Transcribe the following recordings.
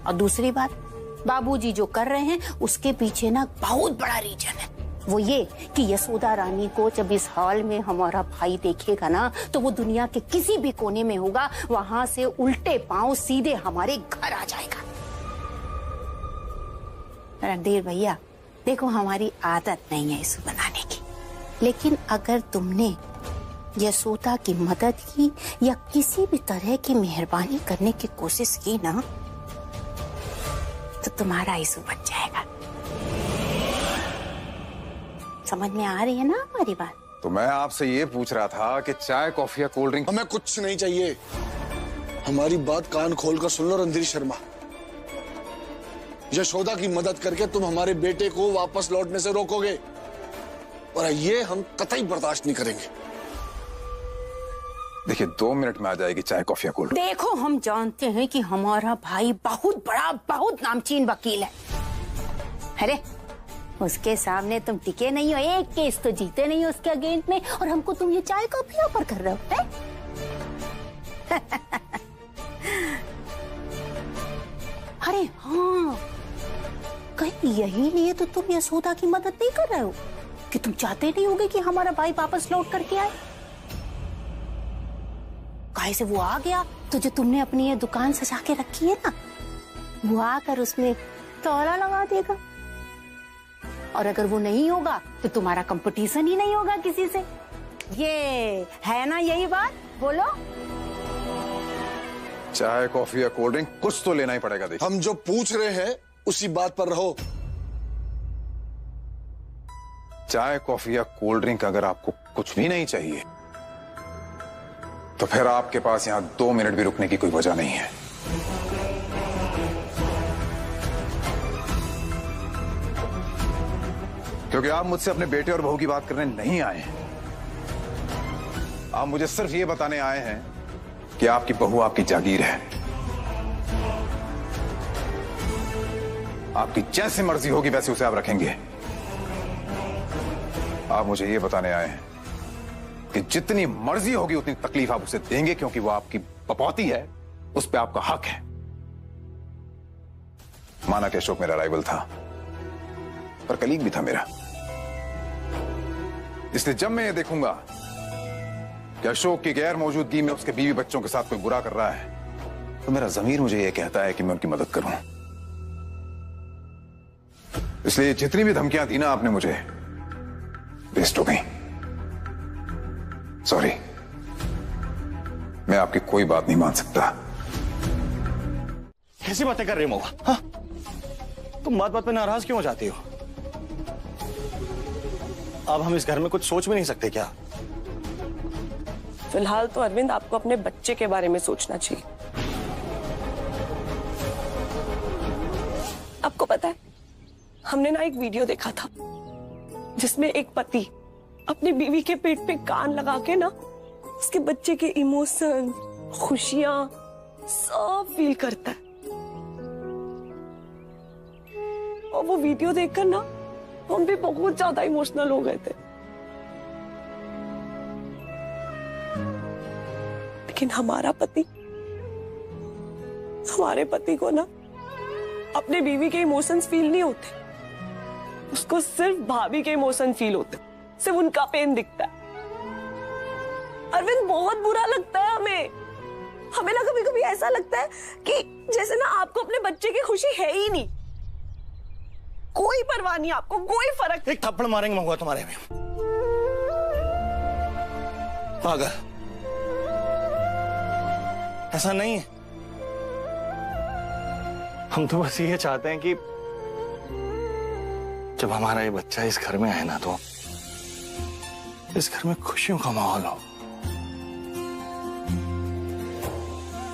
और दूसरी बात, बाबूजी जो कर रहे हैं उसके पीछे ना बहुत बड़ा रीजन है। वो ये कि यशोदा रानी को जब इस हॉल में हमारा भाई देखेगा ना, तो वो दुनिया के किसी भी कोने में होगा, वहां से उल्टे पांव सीधे हमारे घर आ जाएगा। रणधीर भैया, देखो हमारी आदत नहीं है इसे बनाने की, लेकिन अगर तुमने यशोदा की मदद की या किसी भी तरह की मेहरबानी करने की कोशिश की ना, तो तुम्हारा इशू बन जाएगा। समझ में आ रही है ना हमारी बात? तो मैं आपसे ये पूछ रहा था कि चाय, कॉफी या कोल्ड ड्रिंक? हमें कुछ नहीं चाहिए। हमारी बात कान खोलकर सुन लो रणधीर शर्मा। यशोदा की मदद करके तुम हमारे बेटे को वापस लौटने से रोकोगे, और ये हम कतई बर्दाश्त नहीं करेंगे। देखिए 2 मिनट में आ जाएगी चाय, कॉफी या कोल्ड ड्रिंक। देखो हम जानते हैं कि हमारा भाई बहुत बड़ा, बहुत नामचीन वकील है। अरे उसके सामने तुम टिके नहीं हो, एक केस तो जीते नहीं हो उसके अगेंस्ट में, और हमको तुम ये चाय कॉफी ऑफर कर रहे हो है? अरे हाँ, कहीं यही लिए तो तुम यशोदा की मदद नहीं कर रहे हो कि तुम चाहते नहीं होगे कि हमारा भाई वापस लौट करके आए? काहे से वो आ गया तो जो तुमने अपनी ये दुकान सजा के रखी है ना, वो आकर उसमें ताला लगा देगा, और अगर वो नहीं होगा तो तुम्हारा कंपटीशन ही नहीं होगा किसी से। ये है ना यही बात? बोलो। चाय, कॉफी या कोल्ड ड्रिंक कुछ तो लेना ही पड़ेगा। देखिए हम जो पूछ रहे हैं उसी बात पर रहो। चाय, कॉफी या कोल्ड ड्रिंक अगर आपको कुछ भी नहीं चाहिए, तो फिर आपके पास यहां 2 मिनट भी रुकने की कोई वजह नहीं है। क्योंकि आप मुझसे अपने बेटे और बहू की बात करने नहीं आए हैं। आप मुझे सिर्फ ये बताने आए हैं कि आपकी बहू आपकी जागीर है। आपकी जैसे मर्जी होगी वैसे उसे आप रखेंगे। आप मुझे ये बताने आए हैं कि जितनी मर्जी होगी उतनी तकलीफ आप उसे देंगे, क्योंकि वो आपकी पपौती है, उस पर आपका हक है। माना कि अशोक मेरा राइवल था, पर कलीग भी था मेरा। इसलिए जब मैं ये देखूंगा कि अशोक की गैर मौजूदगी में उसके बीवी बच्चों के साथ कोई बुरा कर रहा है, तो मेरा ज़मीर मुझे ये कहता है कि मैं उनकी मदद करूं। इसलिए जितनी भी धमकियां दी ना आपने मुझे, वेस्ट हो गई। सॉरी, मैं आपकी कोई बात नहीं मान सकता। कैसी बातें कर रही हो? हाँ? तुम बात बात पे नाराज क्यों हो जाती हो? अब हम इस घर में कुछ सोच भी नहीं सकते क्या? फिलहाल तो अरविंद आपको अपने बच्चे के बारे में सोचना चाहिए। आपको पता है, हमने ना एक वीडियो देखा था जिसमें एक पति अपनी बीवी के पेट पे कान लगा के ना उसके बच्चे के इमोशन, खुशियां सब फील करता है। और वो वीडियो देखकर ना हम भी बहुत ज्यादा इमोशनल हो गए थे। लेकिन हमारे पति को ना अपने बीवी के इमोशंस फील नहीं होते, उसको सिर्फ भाभी के इमोशन फील होते, सिर्फ उनका पेन दिखता है। अरविंद बहुत बुरा लगता है हमें ना कभी कभी ऐसा लगता है कि जैसे ना आपको अपने बच्चे की खुशी है ही नहीं, कोई परवाह नहीं आपको, कोई फर्क। एक थप्पड़ मारेंगे महुआ तुम्हारे में। पागल, ऐसा नहीं है। हम तो बस ये चाहते हैं कि जब हमारा ये बच्चा इस घर में आए ना, तो इस घर में खुशियों का माहौल हो।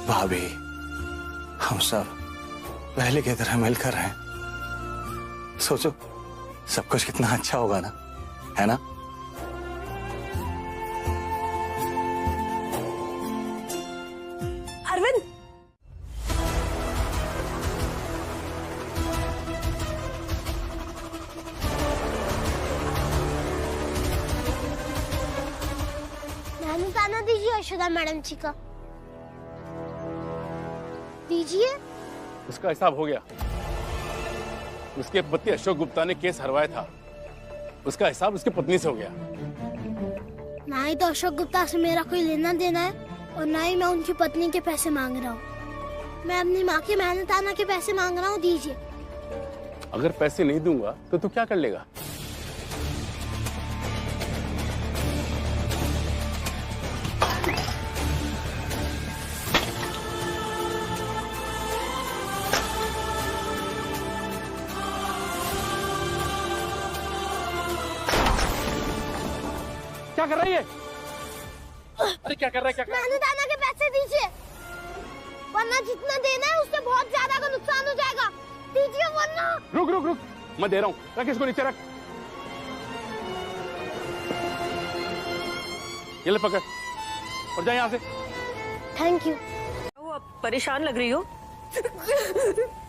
भाभी, हम सब पहले की तरह मिलकर हैं। सोचो सब कुछ कितना अच्छा होगा ना, है ना? अरविंद, नानू ताना दीजिए यशोदा मैडम जी का। दीजिए। उसका हिसाब हो गया। उसके पति अशोक गुप्ता ने केस हरवाया था, उसका हिसाब उसकी पत्नी से हो गया। ना ही तो अशोक गुप्ता से मेरा कोई लेना देना है और ना ही मैं उनकी पत्नी के पैसे मांग रहा हूँ। मैं अपनी माँ की मेहनताना के पैसे मांग रहा हूँ, दीजिए। अगर पैसे नहीं दूंगा तो तू क्या कर लेगा? क्या कर रही है? अरे क्या कर रहा है? क्या कर रहा है? मेहनताना के पैसे दीजिए, वरना जितना देना है उससे बहुत ज्यादा का नुकसान हो जाएगा। दीजिए वरना। रुक रुक रुक, मैं दे रहा हूँ। रख इसको नीचे रख। ये ले पकड़ और जा यहाँ से। Thank you. वो अब परेशान लग रही हो।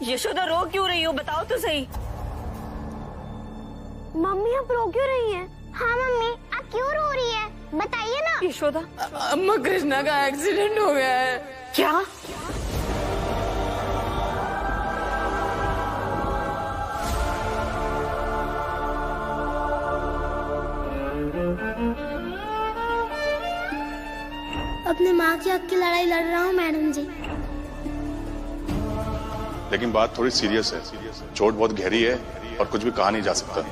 यशोदा रो क्यों रही हो, बताओ तो सही। मम्मी आप रो क्यों रही हैं? हाँ मम्मी आप क्यों रो रही है, बताइए ना। यशोदा, अम्मा कृष्णा का एक्सीडेंट हो गया है। क्या? अपने माँ की हक की लड़ाई लड़ रहा हूँ मैडम जी। लेकिन बात थोड़ी सीरियस है, चोट बहुत गहरी है और कुछ भी कहा नहीं जा सकता।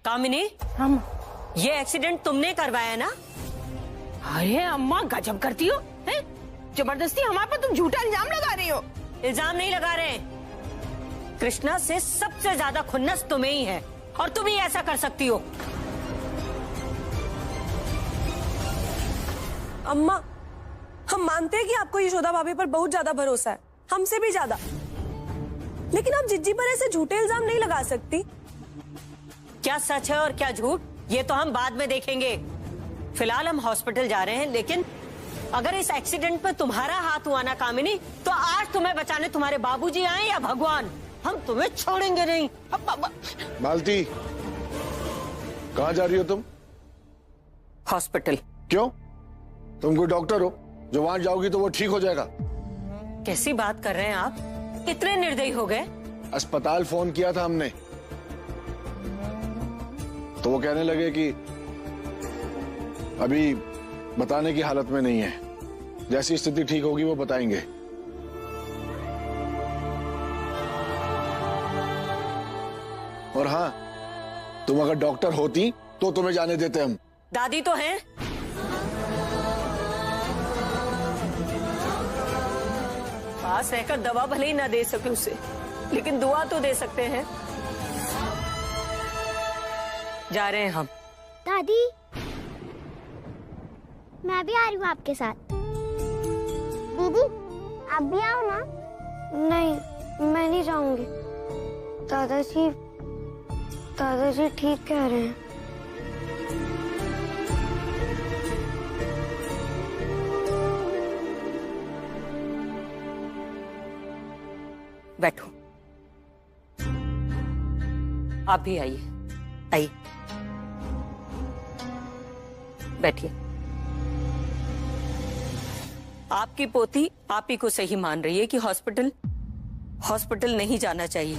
कामिनी, हम ये एक्सीडेंट तुमने करवाया ना? अरे अम्मा गजब करती हो, हैं? जबरदस्ती हमारे पर तुम झूठा इल्जाम लगा रही हो। इल्जाम नहीं लगा रहे, कृष्णा से सबसे ज्यादा खुन्नस तुम्हें ही है और तुम ही ऐसा कर सकती हो। अम्मा, हम मानते हैं कि आपको यशोदा भाभी पर बहुत ज्यादा भरोसा है, हमसे भी ज्यादा, लेकिन आप जिज्जी पर ऐसे झूठे इल्जाम नहीं लगा सकती। क्या सच है और क्या झूठ, ये तो हम बाद में देखेंगे। फिलहाल हम हॉस्पिटल जा रहे हैं, लेकिन अगर इस एक्सीडेंट में तुम्हारा हाथ हुआ ना कामिनी, तो आज तुम्हें बचाने तुम्हारे बाबूजी आए या भगवान, हम तुम्हें छोड़ेंगे नहीं। मालती, कहाँ जा रही हो तुम? हॉस्पिटल। क्यों? तुम कोई डॉक्टर हो जो वहां जाओगी तो वो ठीक हो जाएगा? कैसी बात कर रहे हैं आप, कितने निर्दयी हो गए। अस्पताल फोन किया था हमने, तो वो कहने लगे कि अभी बताने की हालत में नहीं है, जैसी स्थिति ठीक होगी वो बताएंगे। और हाँ, तुम अगर डॉक्टर होती तो तुम्हें जाने देते हम। दादी तो हैं। पास रहकर दवा भले ही ना दे सके उसे, लेकिन दुआ तो दे सकते हैं। जा रहे हैं हम। दादी, मैं भी आ रही हूँ आपके साथ। दीदी आप भी आओ ना। नहीं, मैं नहीं जाऊंगी। दादाजी ठीक कह रहे हैं। बैठो, आप भी आइए, आइए, बैठिए। आपकी पोती आप ही को सही मान रही है कि हॉस्पिटल नहीं जाना चाहिए।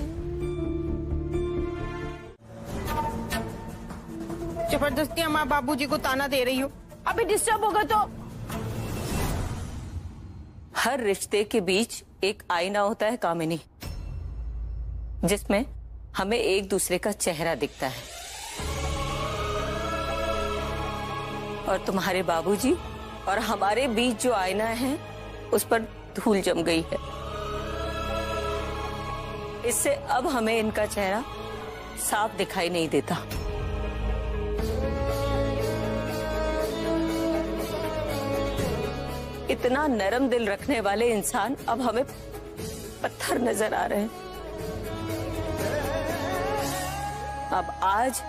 जबरदस्ती हमारे बाबूजी को ताना दे रही हो, अभी डिस्टर्ब होगा तो। हर रिश्ते के बीच एक आईना होता है कामिनी, जिसमें हमें एक दूसरे का चेहरा दिखता है। और तुम्हारे बाबूजी और हमारे बीच जो आईना है उस पर धूल जम गई है। इससे अब हमें इनका चेहरा साफ दिखाई नहीं देता। इतना नरम दिल रखने वाले इंसान अब हमें पत्थर नजर आ रहे हैं। अब आज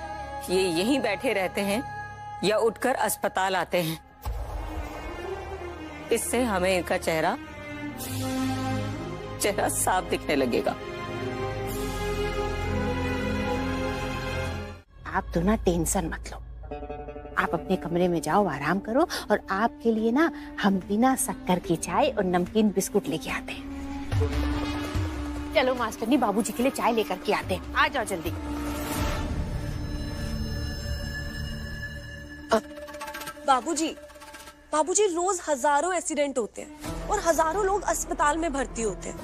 ये यहीं बैठे रहते हैं या उठकर अस्पताल आते हैं, इससे हमें इनका चेहरा साफ दिखने लगेगा। आप तो ना टेंशन मत लो, आप अपने कमरे में जाओ, आराम करो, और आपके लिए ना हम बिना शक्कर की चाय और नमकीन बिस्कुट लेके आते हैं। चलो मास्टरनी, बाबूजी के लिए चाय लेकर के आते हैं। आ जाओ जल्दी। बाबूजी रोज हजारों एक्सीडेंट होते हैं और हजारों लोग अस्पताल में भर्ती होते हैं।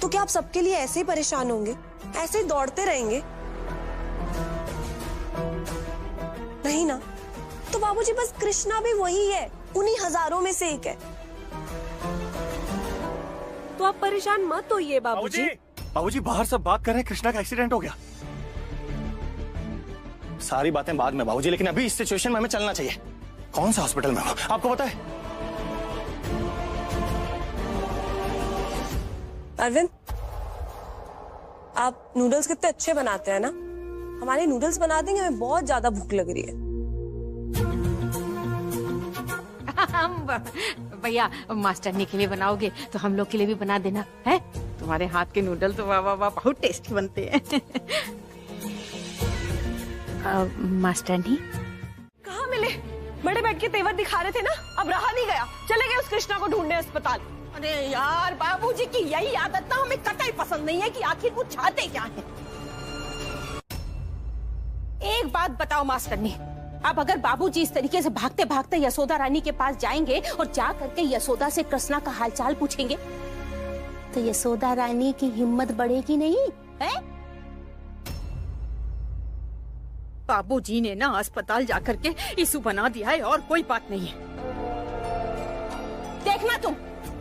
तो क्या आप सबके लिए ऐसे ही परेशान होंगे, ऐसे ही दौड़ते रहेंगे? नहीं ना। तो बाबूजी बस कृष्णा भी वही है, उन्हीं हजारों में से एक है। तो आप परेशान मत होइए बाबूजी। बाबूजी बाहर सब बात कर रहे हैं कृष्णा का एक्सीडेंट हो गया। सारी बातें बाद में बाबूजी, लेकिन अभी इस सिचुएशन में हमें चलना चाहिए। कौन सा हॉस्पिटल में हो आपको पता है? अरविंद, आप नूडल्स कितने अच्छे बनाते हैं ना। हमारे नूडल्स बना देंगे, हमें बहुत ज्यादा भूख लग रही है। भैया मास्टरनी के लिए बनाओगे तो हम लोग के लिए भी बना देना है। तुम्हारे हाथ के नूडल तो वाह वाह वाह बहुत टेस्टी बनते हैं। मास्टरनी कहाँ मिले? बड़े बैठ के तेवर दिखा रहे थे ना, अब रहा नहीं गया, चले गए उस कृष्णा को ढूंढने अस्पताल। अरे यार, बाबूजी की यही आदत ना हमें कतई पसंद नहीं है कि आखिर वो चाहते क्या है। एक बात बताओ मास्टरनी, अब अगर बाबूजी इस तरीके से भागते भागते यशोदा रानी के पास जाएंगे और जा करके यशोदा से कृष्णा का हालचाल पूछेंगे तो यशोदा रानी की हिम्मत बढ़ेगी नहीं है? बाबूजी ने ना अस्पताल जाकर के इशू बना दिया है और कोई बात नहीं है। देखना तुम,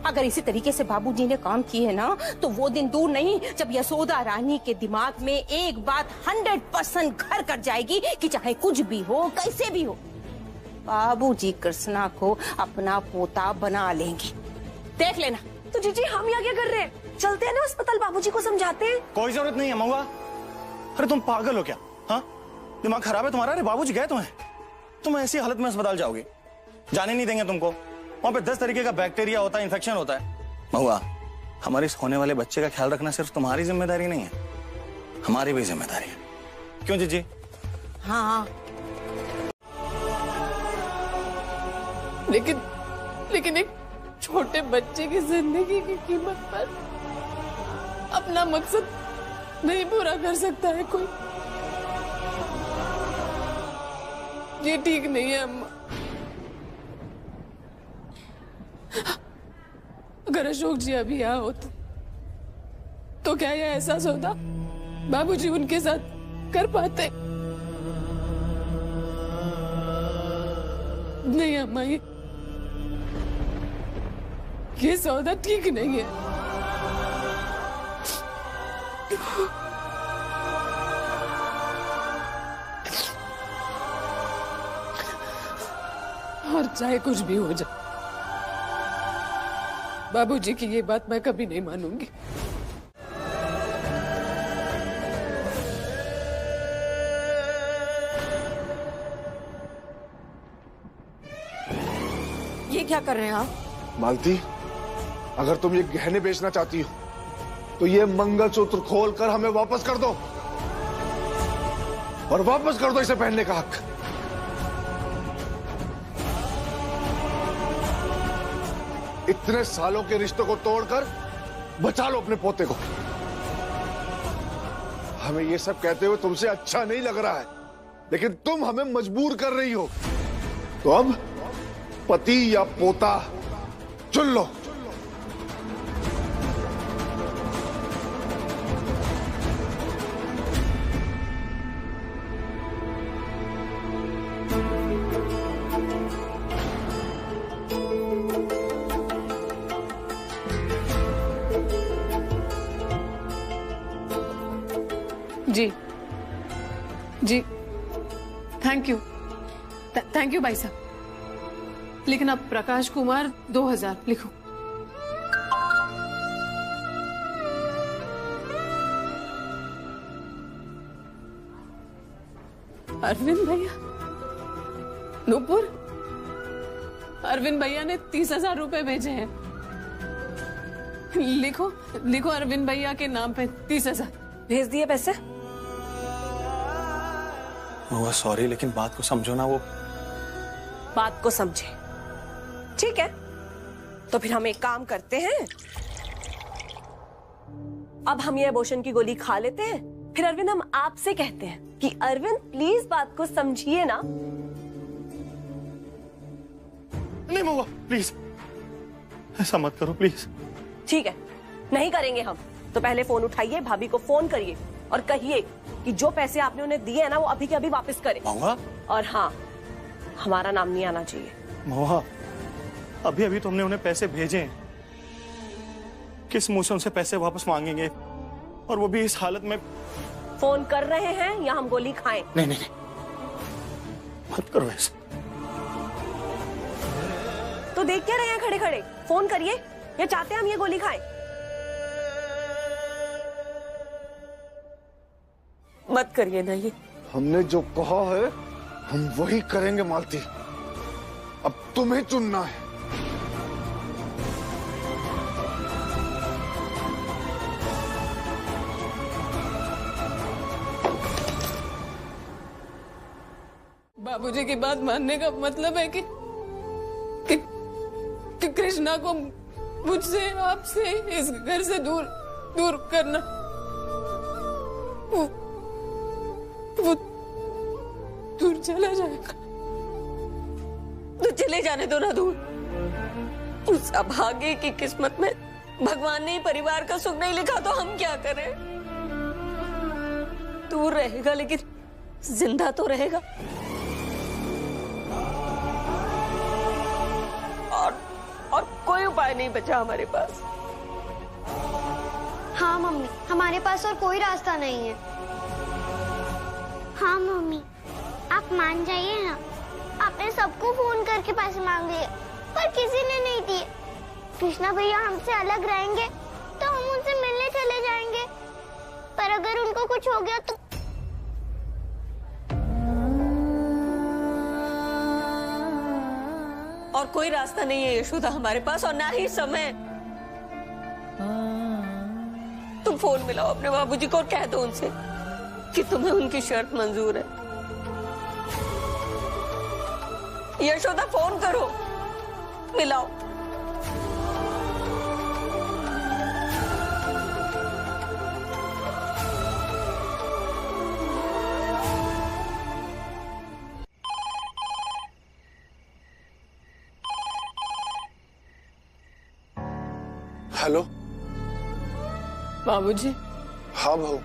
अगर इसी तरीके से बाबूजी ने काम किए है ना तो वो दिन दूर नहीं जब यशोदा रानी के दिमाग में एक बात 100% घर कर जाएगी कि चाहे कुछ भी हो, कैसे भी हो, बाबूजी कृष्णा को अपना पोता बना लेंगे। देख लेना। तो जीजी हम यहाँ क्या कर रहे हैं? चलते हैं ना अस्पताल, बाबूजी को समझाते हैं। कोई जरूरत नहीं है महुआ। अरे तुम पागल हो क्या? हाँ, दिमाग खराब है तुम्हारा? अरे बाबूजी गए तुम्हें, तुम ऐसी हालत में अस्पताल जाओगे? जाने नहीं देंगे तुमको। वहां पे 10 तरीके का बैक्टीरिया होता है, इन्फेक्शन होता है। महुआ, हमारे इस होने वाले बच्चे का ख्याल रखना सिर्फ तुम्हारी जिम्मेदारी नहीं है, हमारी भी जिम्मेदारी है। क्यों जीजी? हाँ, लेकिन एक छोटे बच्चे की जिंदगी की कीमत पर अपना मकसद नहीं पूरा कर सकता है कोई। ये ठीक नहीं है अम्मा। अगर अशोक जी अभी यहाँ होते तो क्या यह एहसास होता? बाबूजी उनके साथ कर पाते? नहीं अम्मा, ये सौदा ठीक नहीं है। और चाहे कुछ भी हो जाए, बाबूजी की ये बात मैं कभी नहीं मानूंगी। ये क्या कर रहे हैं आप? मालती, अगर तुम ये गहने बेचना चाहती हो तो ये मंगलसूत्र खोलकर हमें वापस कर दो, और वापस कर दो इसे पहनने का हक। इतने सालों के रिश्तों को तोड़कर बचा लो अपने पोते को। हमें ये सब कहते हुए तुमसे अच्छा नहीं लग रहा है, लेकिन तुम हमें मजबूर कर रही हो। तो अब पति या पोता चुन लो। जी थैंक यू भाई साहब, लेकिन अब प्रकाश कुमार 2000 लिखो। अरविंद भैया, नूपुर, अरविंद भैया ने 30,000 रुपए भेजे हैं। लिखो अरविंद भैया के नाम पे 30,000 भेज दिए पैसे। महुआ सॉरी, लेकिन बात को समझो ना, वो बात को समझे। ठीक है, तो फिर हम एक काम करते हैं, अब हम ये एबॉर्शन की गोली खा लेते हैं, फिर अरविंद हम आपसे कहते हैं कि अरविंद प्लीज बात को समझिए ना। नहीं महुआ, प्लीज ऐसा मत करो प्लीज। ठीक है, नहीं करेंगे हम। तो पहले फोन उठाइए, भाभी को फोन करिए और कहिए कि जो पैसे आपने उन्हें दिए हैं ना, वो अभी के अभी वापस करें। महुआ, और हाँ, हमारा नाम नहीं आना चाहिए। महुआ, अभी अभी तुमने उन्हें पैसे भेजे हैं, किस मुंह से उनसे पैसे वापस मांगेंगे, और वो भी इस हालत में। फोन कर रहे हैं या हम गोली खाएं? नहीं नहीं, मत करो ऐसा। तो देख क्या रहे हैं खड़े खड़े? फोन करिए, या चाहते हैं हम ये गोली खाएं? मत करिए ना ये। हमने जो कहा है हम वही करेंगे मालती, अब तुम्हें चुनना है। बाबूजी की बात मानने का मतलब है कि कृष्णा को मुझसे, आपसे, इस घर से दूर दूर करना। वो दूर चला जाएगा। तो चले जाने दो ना दूर। उस अभागे की किस्मत में भगवान ने परिवार का सुख नहीं लिखा, तो हम क्या करें? दूर रहेगा लेकिन जिंदा तो रहेगा। और कोई उपाय नहीं बचा हमारे पास। हाँ मम्मी, हमारे पास और कोई रास्ता नहीं है। हाँ मम्मी, आप मान जाइए ना। आपने सबको फोन करके पैसे मांगे पर किसी ने नहीं दिए। कृष्णा भैया हमसे अलग रहेंगे तो हम उनसे मिलने चले जाएंगे, पर अगर उनको कुछ हो गया तो। और कोई रास्ता नहीं है यशोदा हमारे पास, और ना ही समय। तुम फोन मिलाओ अपने बाबूजी को और कह दो उनसे कि तुम्हें उनकी शर्त मंजूर है। यशोदा फोन करो, मिलाओ। हेलो बाबूजी। हाँ बहू।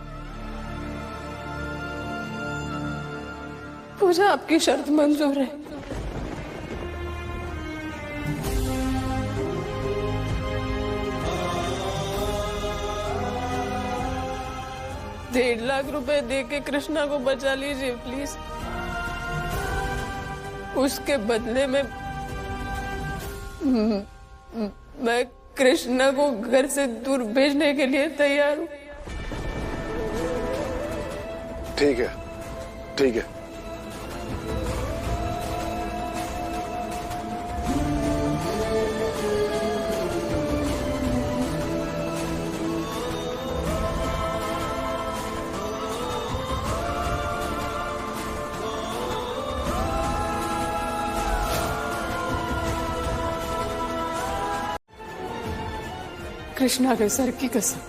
पूजा, आपकी शर्त मंजूर है। ₹1.5 लाख दे के कृष्णा को बचा लीजिए प्लीज। उसके बदले में मैं कृष्णा को घर से दूर भेजने के लिए तैयार हूँ। ठीक है, ठीक है। कृष्णा के सर की कसम,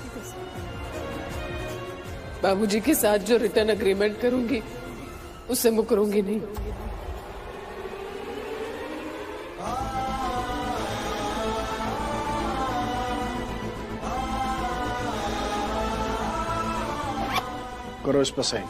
बाबूजी के साथ जो रिटर्न एग्रीमेंट करूंगी उससे मुकरूंगी नहीं। करो इस पर साइन।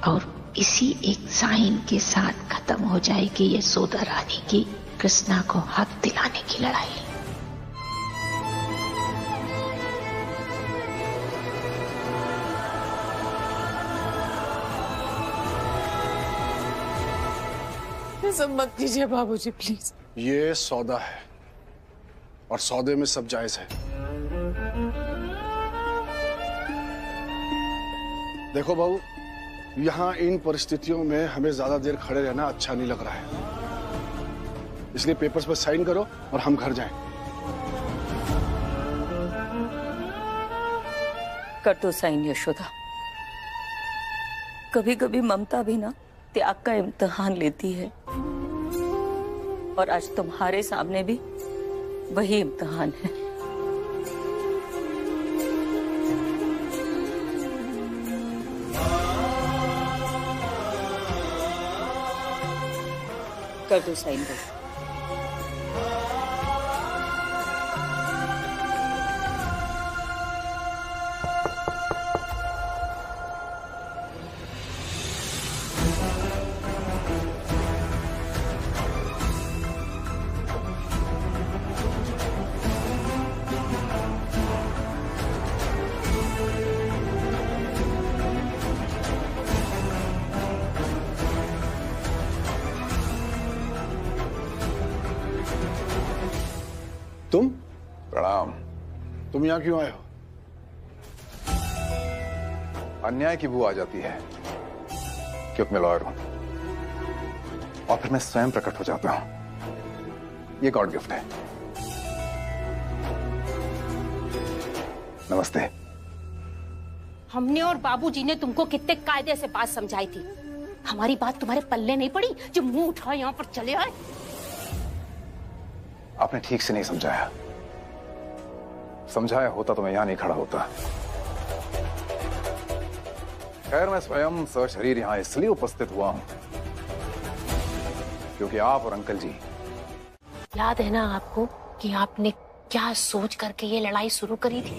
और इसी एक साइन के साथ खत्म हो जाएगी यशोदा रानी की कृष्णा को हक दिलाने की लड़ाई। सब मत कीजिए बाबूजी प्लीज। ये सौदा है और सौदे में सब जायज है। देखो बहू, यहाँ इन परिस्थितियों में हमें ज्यादा देर खड़े रहना अच्छा नहीं लग रहा है, इसलिए पेपर्स पर साइन करो और हम घर जाएं। कर दो साइन यशोदा। कभी कभी ममता भी ना त्याग का इम्तिहान लेती है, और आज तुम्हारे सामने भी वही इम्तिहान है। कर दो साइन दो। तुम प्रणाम। तुम यहाँ क्यों आए हो? अन्याय की बू आ जाती है क्योंकि मैं लॉयर हूं, और फिर मैं स्वयं प्रकट हो जाता हूं। ये गॉड गिफ्ट है। नमस्ते। हमने और बाबूजी ने तुमको कितने कायदे से बात समझाई थी, हमारी बात तुम्हारे पल्ले नहीं पड़ी जो मुंह उठा यहाँ पर चले आए। आपने ठीक से नहीं समझाया। समझाया होता तो मैं यहां नहीं खड़ा होता। खैर, मैं स्वयं सशरीर यहां इसलिए उपस्थित हुआ हूं क्योंकि आप और अंकल जी। याद है ना आपको कि आपने क्या सोच करके ये लड़ाई शुरू करी थी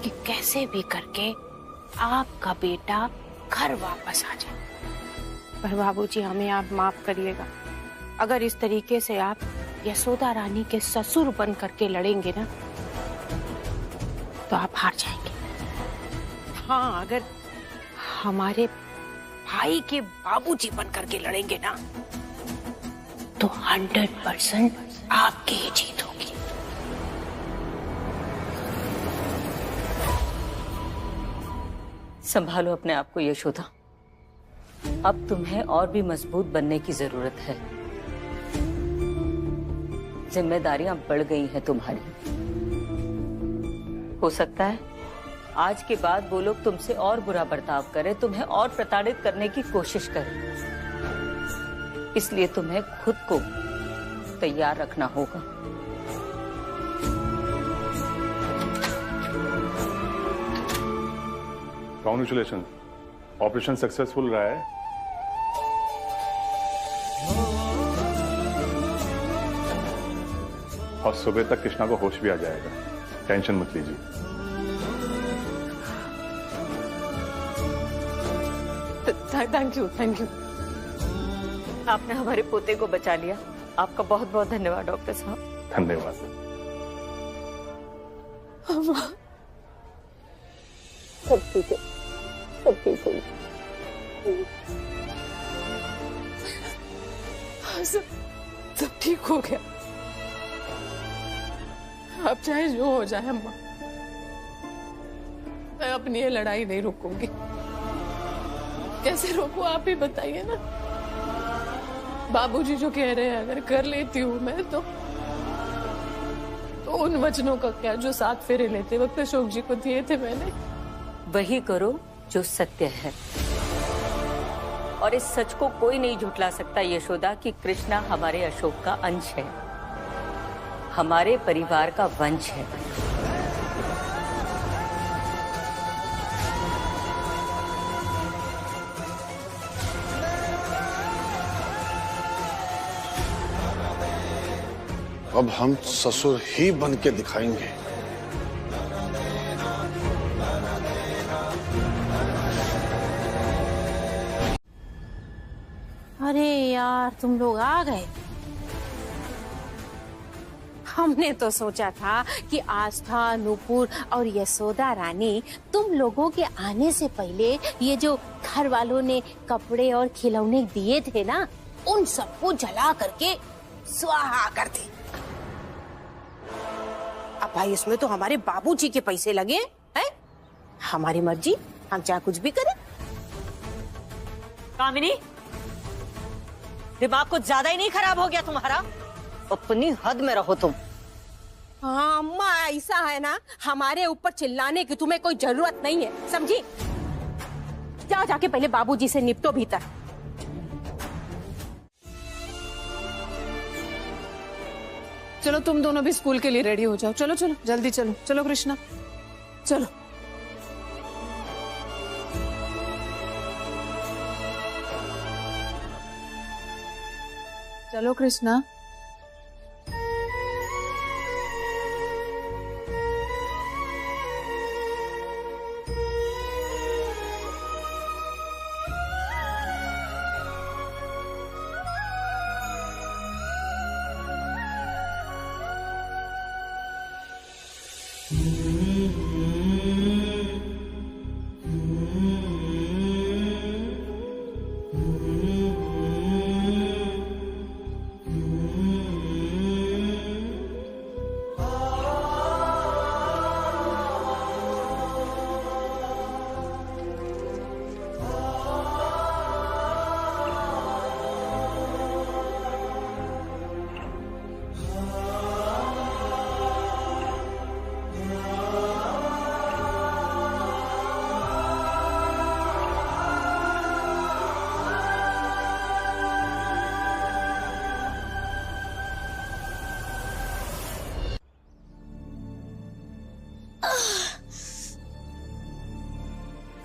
कि कैसे भी करके आपका बेटा घर वापस आ जाए। पर बाबूजी, हमें आप माफ करिएगा। अगर इस तरीके से आप यशोदा रानी के ससुर बन करके लड़ेंगे ना तो आप हार जाएंगे। हाँ, अगर हमारे भाई के बाबूजी बन करके लड़ेंगे ना तो 100% आपकी ही जीत होगी। संभालो अपने आप को यशोदा। अब तुम्हें और भी मजबूत बनने की जरूरत है। जिम्मेदारियां बढ़ गई हैं तुम्हारी। हो सकता है आज के बाद वो लोग तुमसे और बुरा बर्ताव करें, तुम्हें और प्रताड़ित करने की कोशिश करें। इसलिए तुम्हें खुद को तैयार रखना होगा। कॉन्ग्रेचुलेशन, ऑपरेशन सक्सेसफुल रहा है। और सुबह तक कृष्णा को होश भी आ जाएगा, टेंशन मत लीजिए। Thank you. आपने हमारे पोते को बचा लिया। आपका बहुत बहुत धन्यवाद डॉक्टर साहब। धन्यवाद। सब ठीक है, सब ठीक है। सब ठीक हो गया। अब चाहे जो हो जाए अम्मा, मैं अपनी ये लड़ाई नहीं रोकूंगी। कैसे रोकूं आप ही बताइए ना। बाबूजी जो कह रहे हैं अगर कर लेती हूँ मैं तो उन वचनों का क्या जो 7 फेरे लेते वक्त अशोक जी को दिए थे मैंने। वही करो जो सत्य है, और इस सच को कोई नहीं झुठला सकता यशोदा कि कृष्णा हमारे अशोक का अंश है, हमारे परिवार का वंश है। अब हम ससुर ही बन के दिखाएंगे। अरे यार, तुम लोग आ गए। हमने तो सोचा था कि आस्था, नूपुर और यशोदा रानी तुम लोगों के आने से पहले ये जो घर वालों ने कपड़े और खिलौने दिए थे ना, उन सबको जला करके स्वाहा कर दे। अब भाई, इसमें तो हमारे बाबूजी के पैसे लगे हैं। हमारी मर्जी, हम चाहे कुछ भी करें। कामिनी, दिमाग कुछ ज्यादा ही नहीं खराब हो गया तुम्हारा? अपनी हद में रहो तुम। हाँ अम्मा, ऐसा है ना, हमारे ऊपर चिल्लाने की तुम्हें कोई जरूरत नहीं है, समझी? जाओ जाके पहले बाबूजी से निपटो भीतर। चलो तुम दोनों भी स्कूल के लिए रेडी हो जाओ। चलो चलो जल्दी चलो। चलो कृष्णा चलो। चलो कृष्णा।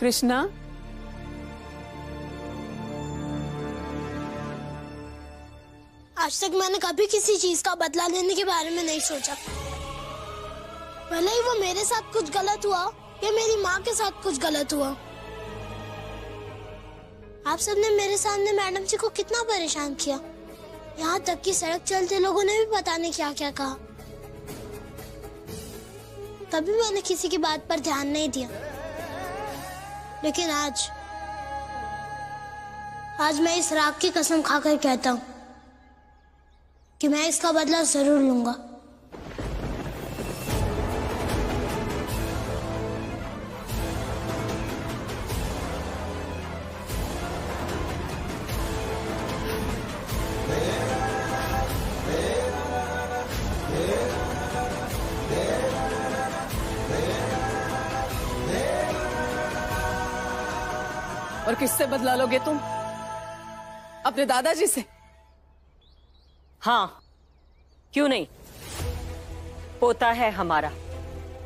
कृष्णा, आज तक मैंने कभी किसी चीज का बदला लेने के बारे में नहीं सोचा। भले ही वो मेरे साथ कुछ गलत हुआ या मेरी माँ के साथ कुछ गलत हुआ। आप सबने मेरे सामने मैडम जी को कितना परेशान किया, यहाँ तक कि सड़क चलते लोगों ने भी पता नहीं क्या क्या कहा। तभी मैंने किसी की बात पर ध्यान नहीं दिया, लेकिन आज मैं इस राग की कसम खाकर कहता हूँ कि मैं इसका बदला जरूर लूंगा। और किससे बदला लोगे तुम? अपने दादाजी से? हाँ, क्यों नहीं। पोता है हमारा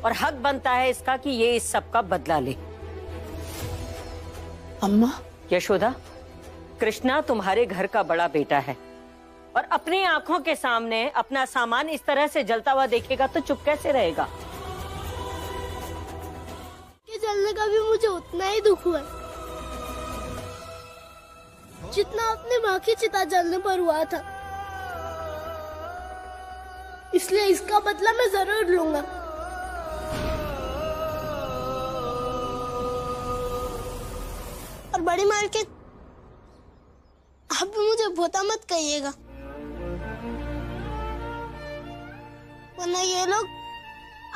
और हक बनता है इसका कि ये इस सब का बदला ले। अम्मा। यशोदा, कृष्णा तुम्हारे घर का बड़ा बेटा है और अपनी आंखों के सामने अपना सामान इस तरह से जलता हुआ देखेगा तो चुप कैसे रहेगा? कि जलने का भी मुझे उतना ही दुख हुआ जितना अपने माँ की चिता जलने पर हुआ था। इसलिए इसका बदला मैं जरूर लूंगा। और बड़ी मालकिन, आप भी मुझे भोता मत कहिएगा, वरना ये लोग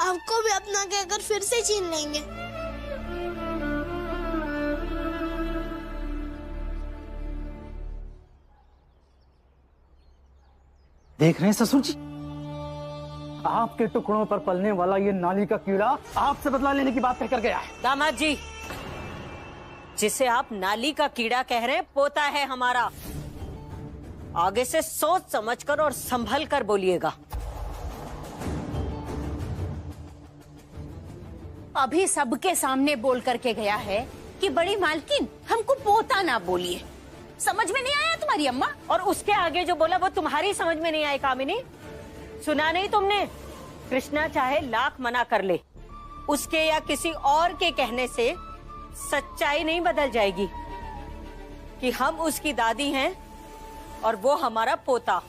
आपको भी अपना कहकर फिर से छीन लेंगे। देख रहे हैं ससुर जी, आपके टुकड़ों पर पलने वाला ये नाली का कीड़ा आपसे बदला लेने की बात कहकर गया है। दामाद जी, जिसे आप नाली का कीड़ा कह रहे हैं, पोता है हमारा। आगे से सोच समझकर और संभल कर बोलिएगा। अभी सबके सामने बोल करके गया है कि बड़ी मालकिन हमको पोता ना बोलिए। समझ में नहीं आया तुम्हारी अम्मा? और उसके आगे जो बोला वो तुम्हारी समझ में नहीं आई कामिनी? सुना नहीं तुमने? कृष्णा चाहे लाख मना कर ले, उसके या किसी और के कहने से सच्चाई नहीं बदल जाएगी कि हम उसकी दादी हैं और वो हमारा पोता।